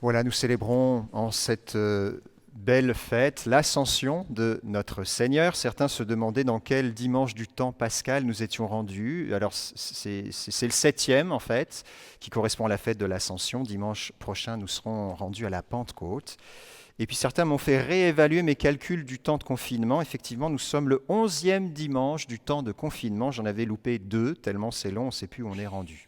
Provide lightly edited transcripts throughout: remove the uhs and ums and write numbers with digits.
Voilà, nous célébrons en cette belle fête l'ascension de notre Seigneur. Certains se demandaient dans quel dimanche du temps pascal nous étions rendus. Alors c'est le septième en fait, qui correspond à la fête de l'ascension. Dimanche prochain, nous serons rendus à la Pentecôte. Et puis certains m'ont fait réévaluer mes calculs du temps de confinement. Effectivement, nous sommes le 11e dimanche du temps de confinement. J'en avais loupé 2, tellement c'est long, on ne sait plus où on est rendu.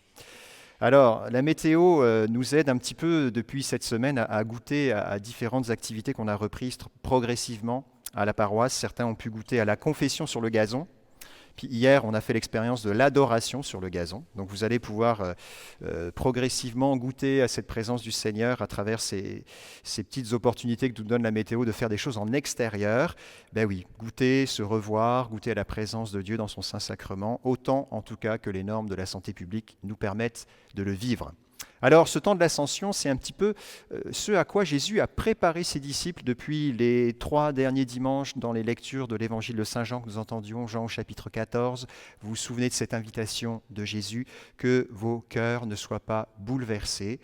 Alors, la météo nous aide un petit peu depuis cette semaine à goûter à différentes activités qu'on a reprises progressivement à la paroisse. Certains ont pu goûter à la confession sur le gazon. Puis hier, on a fait l'expérience de l'adoration sur le gazon. Donc vous allez pouvoir progressivement goûter à cette présence du Seigneur à travers ces petites opportunités que nous donne la météo de faire des choses en extérieur. Ben oui, goûter, se revoir, goûter à la présence de Dieu dans son Saint-Sacrement, autant en tout cas que les normes de la santé publique nous permettent de le vivre. Alors, ce temps de l'ascension, c'est un petit peu ce à quoi Jésus a préparé ses disciples depuis les 3 derniers dimanches dans les lectures de l'évangile de Saint Jean que nous entendions, Jean au chapitre 14. Vous vous souvenez de cette invitation de Jésus, que vos cœurs ne soient pas bouleversés.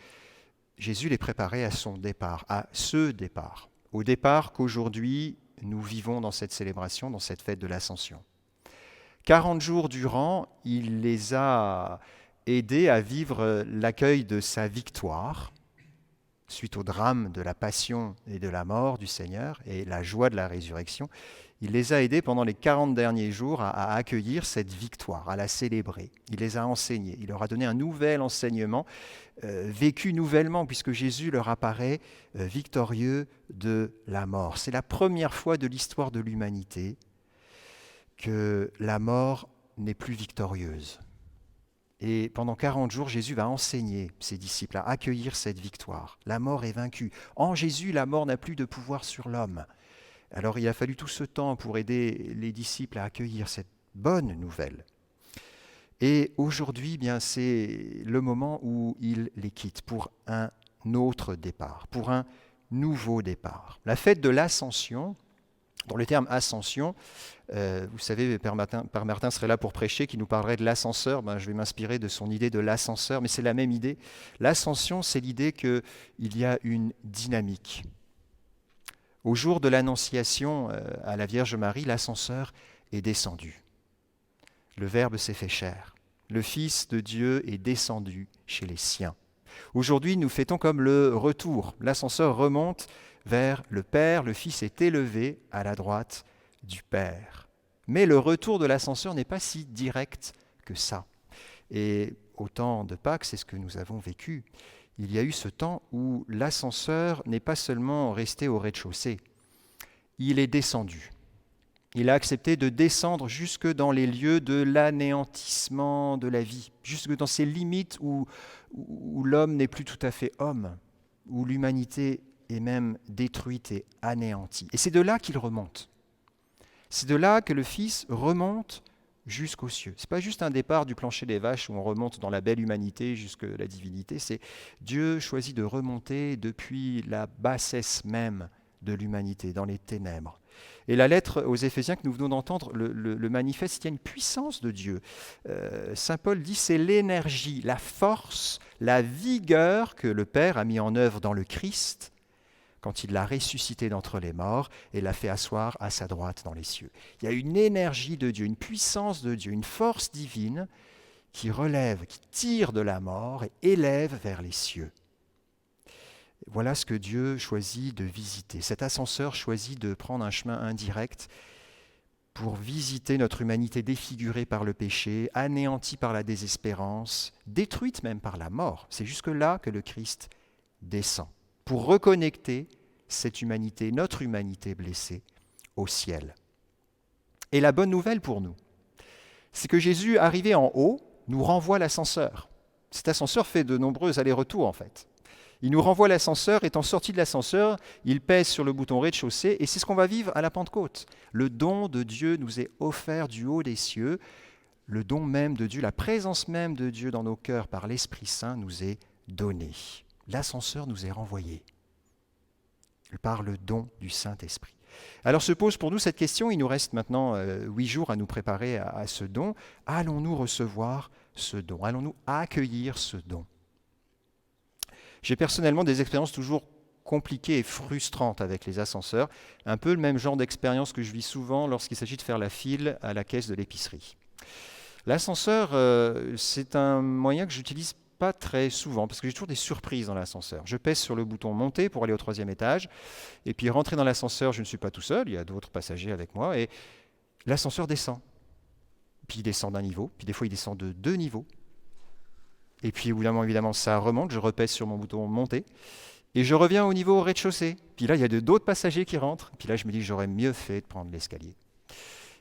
Jésus les préparait à son départ, à ce départ, au départ qu'aujourd'hui nous vivons dans cette célébration, dans cette fête de l'ascension. 40 jours durant, il les a aidés à vivre l'accueil de sa victoire suite au drame de la passion et de la mort du Seigneur et la joie de la résurrection. Il les a aidés pendant les 40 derniers jours à accueillir cette victoire, à la célébrer. Il les a enseignés, il leur a donné un nouvel enseignement, vécu nouvellement, puisque Jésus leur apparaît victorieux de la mort. C'est la première fois de l'histoire de l'humanité que la mort n'est plus victorieuse. Et pendant 40 jours, Jésus va enseigner ses disciples à accueillir cette victoire. La mort est vaincue. En Jésus, la mort n'a plus de pouvoir sur l'homme. Alors il a fallu tout ce temps pour aider les disciples à accueillir cette bonne nouvelle. Et aujourd'hui, bien, c'est le moment où il les quitte pour un autre départ, pour un nouveau départ. La fête de l'Ascension, dans le terme ascension, vous savez, Père Martin serait là pour prêcher, qui nous parlerait de l'ascenseur. Je vais m'inspirer de son idée de l'ascenseur, mais c'est la même idée. L'ascension, c'est l'idée qu'il y a une dynamique. Au jour de l'Annonciation à la Vierge Marie, l'ascenseur est descendu. Le Verbe s'est fait chair. Le Fils de Dieu est descendu chez les siens. Aujourd'hui, nous fêtons comme le retour. L'ascenseur remonte vers le Père, le Fils est élevé à la droite du Père. Mais le retour de l'ascenseur n'est pas si direct que ça. Et au temps de Pâques, c'est ce que nous avons vécu. Il y a eu ce temps où l'ascenseur n'est pas seulement resté au rez-de-chaussée, il est descendu. Il a accepté de descendre jusque dans les lieux de l'anéantissement de la vie, jusque dans ces limites où l'homme n'est plus tout à fait homme, où l'humanité est même détruite et anéantie. Et c'est de là qu'il remonte. C'est de là que le Fils remonte jusqu'aux cieux. Ce n'est pas juste un départ du plancher des vaches où on remonte dans la belle humanité jusqu'à la divinité, c'est Dieu choisit de remonter depuis la bassesse même de l'humanité, dans les ténèbres. Et la lettre aux Éphésiens que nous venons d'entendre le manifeste, il y a une puissance de Dieu. Saint Paul dit c'est l'énergie, la force, la vigueur que le Père a mis en œuvre dans le Christ quand il l'a ressuscité d'entre les morts et l'a fait asseoir à sa droite dans les cieux. Il y a une énergie de Dieu, une puissance de Dieu, une force divine qui relève, qui tire de la mort et élève vers les cieux. Voilà ce que Dieu choisit de visiter. Cet ascenseur choisit de prendre un chemin indirect pour visiter notre humanité défigurée par le péché, anéantie par la désespérance, détruite même par la mort. C'est jusque-là que le Christ descend, pour reconnecter cette humanité, notre humanité blessée, au ciel. Et la bonne nouvelle pour nous, c'est que Jésus, arrivé en haut, nous renvoie l'ascenseur. Cet ascenseur fait de nombreux allers-retours en fait. Il nous renvoie l'ascenseur, étant sorti de l'ascenseur, il pèse sur le bouton rez-de-chaussée, et c'est ce qu'on va vivre à la Pentecôte. Le don de Dieu nous est offert du haut des cieux, le don même de Dieu, la présence même de Dieu dans nos cœurs par l'Esprit Saint nous est donnée. L'ascenseur nous est renvoyé par le don du Saint-Esprit. Alors se pose pour nous cette question, il nous reste maintenant 8 jours à nous préparer à ce don. Allons-nous recevoir ce don? Allons-nous accueillir ce don? J'ai personnellement des expériences toujours compliquées et frustrantes avec les ascenseurs, un peu le même genre d'expérience que je vis souvent lorsqu'il s'agit de faire la file à la caisse de l'épicerie. L'ascenseur, c'est un moyen que j'utilise pas très souvent parce que j'ai toujours des surprises dans l'ascenseur. Je pèse sur le bouton monter pour aller au 3e étage et puis rentrer dans l'ascenseur, je ne suis pas tout seul, il y a d'autres passagers avec moi et l'ascenseur descend. Puis il descend d'un niveau, puis des fois il descend de 2 niveaux. Et puis évidemment, ça remonte, je repèse sur mon bouton monter et je reviens au niveau rez-de-chaussée. Puis là, il y a d'autres passagers qui rentrent. Puis là, je me dis, j'aurais mieux fait de prendre l'escalier.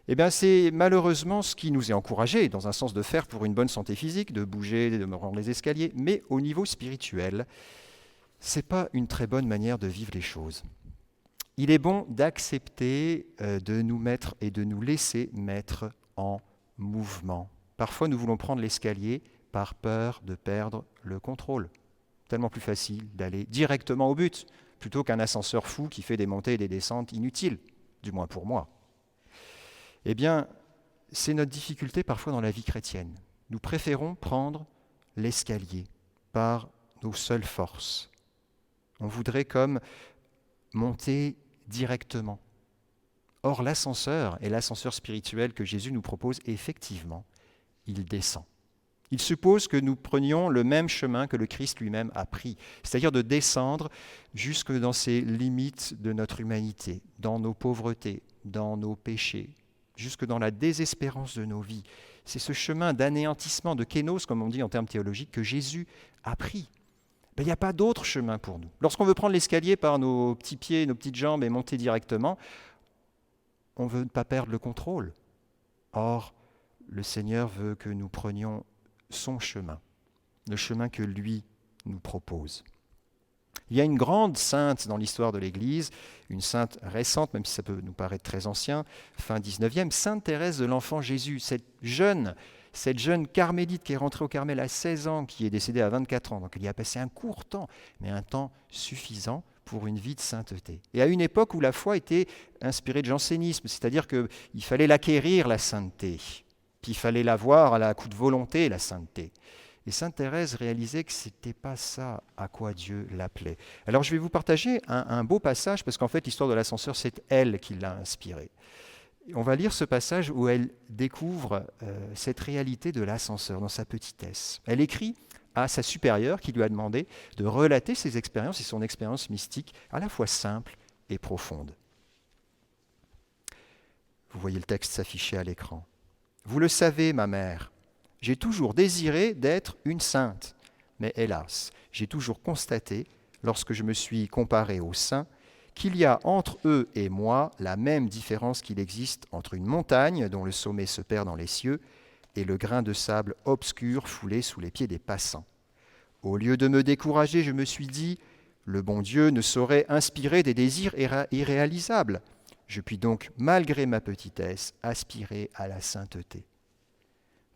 Eh bien, c'est malheureusement ce qui nous est encouragé, dans un sens de faire pour une bonne santé physique, de bouger, de me rendre les escaliers, mais au niveau spirituel, c'est pas une très bonne manière de vivre les choses. Il est bon d'accepter de nous mettre et de nous laisser mettre en mouvement. Parfois, nous voulons prendre l'escalier par peur de perdre le contrôle. Tellement plus facile d'aller directement au but, plutôt qu'un ascenseur fou qui fait des montées et des descentes inutiles, du moins pour moi. Eh bien, c'est notre difficulté parfois dans la vie chrétienne. Nous préférons prendre l'escalier par nos seules forces. On voudrait comme monter directement. Or, l'ascenseur et l'ascenseur spirituel que Jésus nous propose, effectivement, il descend. Il suppose que nous prenions le même chemin que le Christ lui-même a pris, c'est-à-dire de descendre jusque dans ces limites de notre humanité, dans nos pauvretés, dans nos péchés, jusque dans la désespérance de nos vies. C'est ce chemin d'anéantissement, de kénos, comme on dit en termes théologiques, que Jésus a pris. Il n'y a pas d'autre chemin pour nous. Lorsqu'on veut prendre l'escalier par nos petits pieds, nos petites jambes et monter directement, on ne veut pas perdre le contrôle. Or, le Seigneur veut que nous prenions son chemin, le chemin que lui nous propose. Il y a une grande sainte dans l'histoire de l'Église, une sainte récente, même si ça peut nous paraître très ancien, fin 19e, Sainte Thérèse de l'Enfant Jésus, cette jeune carmélite qui est rentrée au Carmel à 16 ans, qui est décédée à 24 ans. Donc elle y a passé un court temps, mais un temps suffisant pour une vie de sainteté. Et à une époque où la foi était inspirée de jansénisme, c'est-à-dire qu'il fallait l'acquérir, la sainteté. Puis il fallait l'avoir à la coup de volonté, la sainteté. Et sainte Thérèse réalisait que ce n'était pas ça à quoi Dieu l'appelait. Alors je vais vous partager un beau passage, parce qu'en fait l'histoire de l'ascenseur, c'est elle qui l'a inspirée. On va lire ce passage où elle découvre cette réalité de l'ascenseur dans sa petitesse. Elle écrit à sa supérieure qui lui a demandé de relater ses expériences et son expérience mystique à la fois simple et profonde. Vous voyez le texte s'afficher à l'écran. Vous le savez, ma mère, j'ai toujours désiré d'être une sainte, mais hélas, j'ai toujours constaté, lorsque je me suis comparé aux saints, qu'il y a entre eux et moi la même différence qu'il existe entre une montagne dont le sommet se perd dans les cieux et le grain de sable obscur foulé sous les pieds des passants. Au lieu de me décourager, je me suis dit, le bon Dieu ne saurait inspirer des désirs irréalisables. Je puis donc, malgré ma petitesse, aspirer à la sainteté.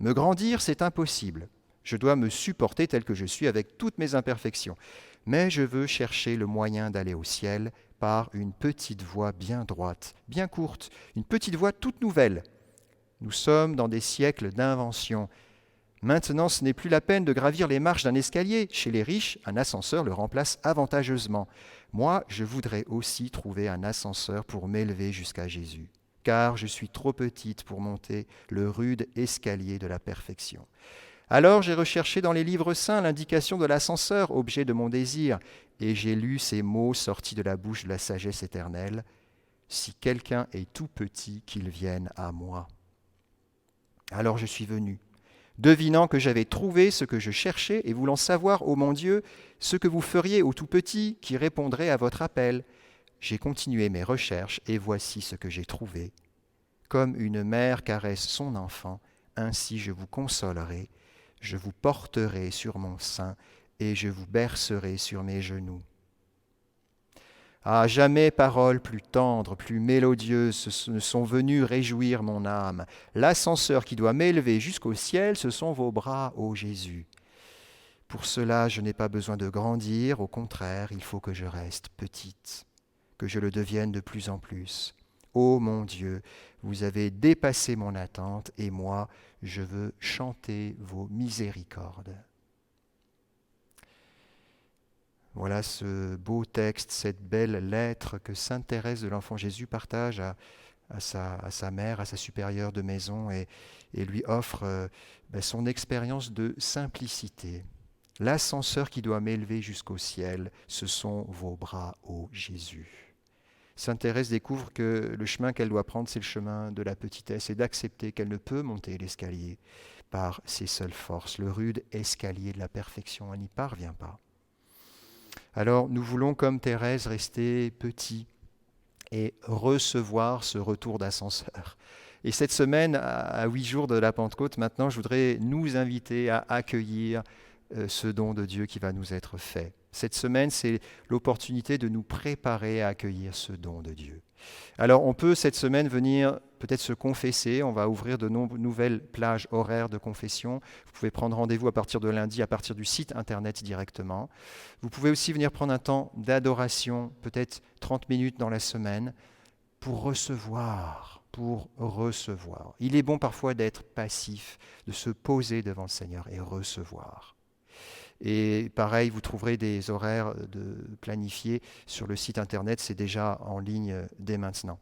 Me grandir, c'est impossible. Je dois me supporter tel que je suis avec toutes mes imperfections. Mais je veux chercher le moyen d'aller au ciel par une petite voie bien droite, bien courte, une petite voie toute nouvelle. Nous sommes dans des siècles d'invention. Maintenant, ce n'est plus la peine de gravir les marches d'un escalier. Chez les riches, un ascenseur le remplace avantageusement. Moi, je voudrais aussi trouver un ascenseur pour m'élever jusqu'à Jésus, car je suis trop petite pour monter le rude escalier de la perfection. Alors j'ai recherché dans les livres saints l'indication de l'ascenseur, objet de mon désir, et j'ai lu ces mots sortis de la bouche de la sagesse éternelle. Si quelqu'un est tout petit, qu'il vienne à moi. Alors je suis venu, devinant que j'avais trouvé ce que je cherchais et voulant savoir, ô mon Dieu, ce que vous feriez au tout petit qui répondrait à votre appel. J'ai continué mes recherches et voici ce que j'ai trouvé. Comme une mère caresse son enfant, ainsi je vous consolerai, je vous porterai sur mon sein et je vous bercerai sur mes genoux. Ah, jamais paroles plus tendres, plus mélodieuses ne sont venues réjouir mon âme. L'ascenseur qui doit m'élever jusqu'au ciel, ce sont vos bras, ô Jésus. Pour cela, je n'ai pas besoin de grandir, au contraire, il faut que je reste petite, que je le devienne de plus en plus. Ô mon Dieu, vous avez dépassé mon attente et moi, je veux chanter vos miséricordes. Voilà ce beau texte, cette belle lettre que sainte Thérèse de l'Enfant Jésus partage à sa mère, à sa supérieure de maison, et lui offre son expérience de simplicité. L'ascenseur qui doit m'élever jusqu'au ciel, ce sont vos bras, ô Jésus. Sainte Thérèse découvre que le chemin qu'elle doit prendre, c'est le chemin de la petitesse et d'accepter qu'elle ne peut monter l'escalier par ses seules forces. Le rude escalier de la perfection, elle n'y parvient pas. Alors nous voulons, comme Thérèse, rester petits et recevoir ce retour d'ascenseur. Et cette semaine, à 8 jours de la Pentecôte, maintenant, je voudrais nous inviter à accueillir ce don de Dieu qui va nous être fait. Cette semaine, c'est l'opportunité de nous préparer à accueillir ce don de Dieu. Alors, on peut cette semaine venir peut-être se confesser. On va ouvrir de nouvelles plages horaires de confession. Vous pouvez prendre rendez-vous à partir de lundi, à partir du site internet directement. Vous pouvez aussi venir prendre un temps d'adoration, peut-être 30 minutes dans la semaine, pour recevoir. Il est bon parfois d'être passif, de se poser devant le Seigneur et recevoir. Et pareil, vous trouverez des horaires planifiés sur le site internet, c'est déjà en ligne dès maintenant.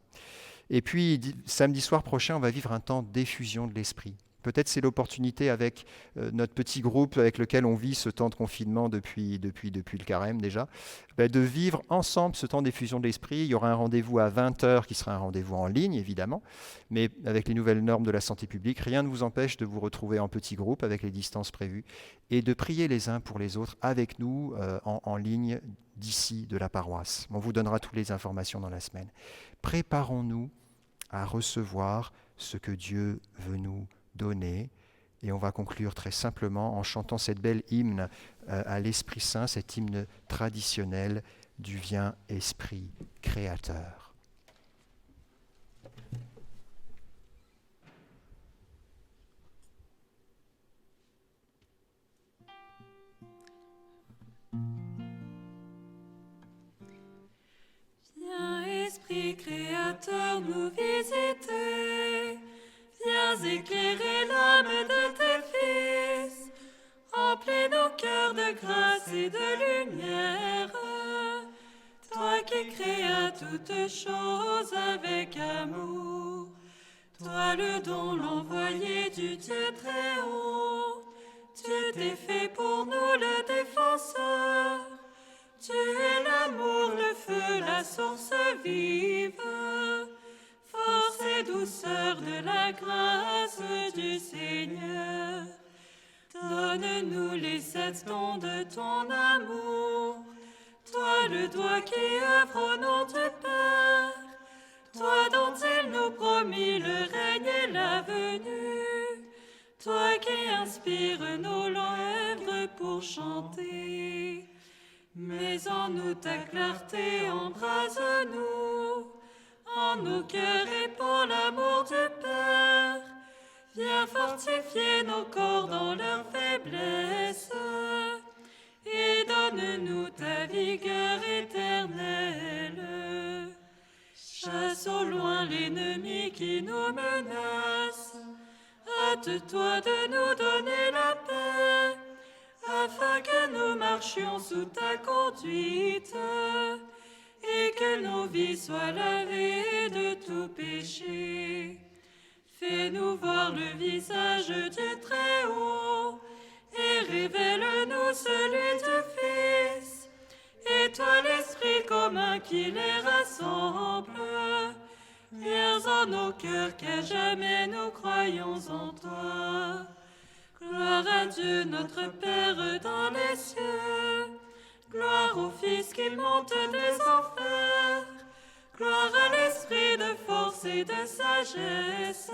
Et puis, samedi soir prochain, on va vivre un temps d'effusion de l'Esprit. Peut-être c'est l'opportunité avec notre petit groupe avec lequel on vit ce temps de confinement depuis le carême déjà, de vivre ensemble ce temps d'effusion de l'Esprit. Il y aura un rendez-vous à 20h qui sera un rendez-vous en ligne, évidemment, mais avec les nouvelles normes de la santé publique, rien ne vous empêche de vous retrouver en petit groupe avec les distances prévues et de prier les uns pour les autres avec nous en ligne d'ici de la paroisse. On vous donnera toutes les informations dans la semaine. Préparons-nous à recevoir ce que Dieu veut nous donner. Et on va conclure très simplement en chantant cette belle hymne à l'Esprit Saint, cet hymne traditionnel du Viens Esprit Créateur. Viens Esprit Créateur nous visiter. Viens éclairer l'âme de tes fils, remplis nos cœurs de grâce et de lumière. Toi qui créas toutes choses avec amour, toi le don l'envoyé du Dieu très haut, tu t'es fait pour nous le défenseur. Tu es l'amour, le feu, la source vive. Force et douceur de la grâce du Seigneur. Donne-nous les 7 dons de ton amour. Toi le doigt qui œuvre au nom du Père. Toi dont il nous promit le règne et la venue. Toi qui inspires nos lèvres pour chanter. Mets en nous ta clarté, embrase-nous. En nos cœurs et pour l'amour du Père, viens fortifier nos corps dans leur faiblesse et donne-nous ta vigueur éternelle. Chasse au loin l'ennemi qui nous menace, hâte-toi de nous donner la paix, afin que nous marchions sous ta conduite. Et que nos vies soient lavées de tout péché. Fais-nous voir le visage du Très-Haut, et révèle-nous celui du Fils. Et toi l'Esprit commun qui les rassemble, viens en nos cœurs qu'à jamais nous croyons en toi. Gloire à Dieu notre Père dans les cieux. Gloire au Fils qui monte des enfers, gloire à l'Esprit de force et de sagesse,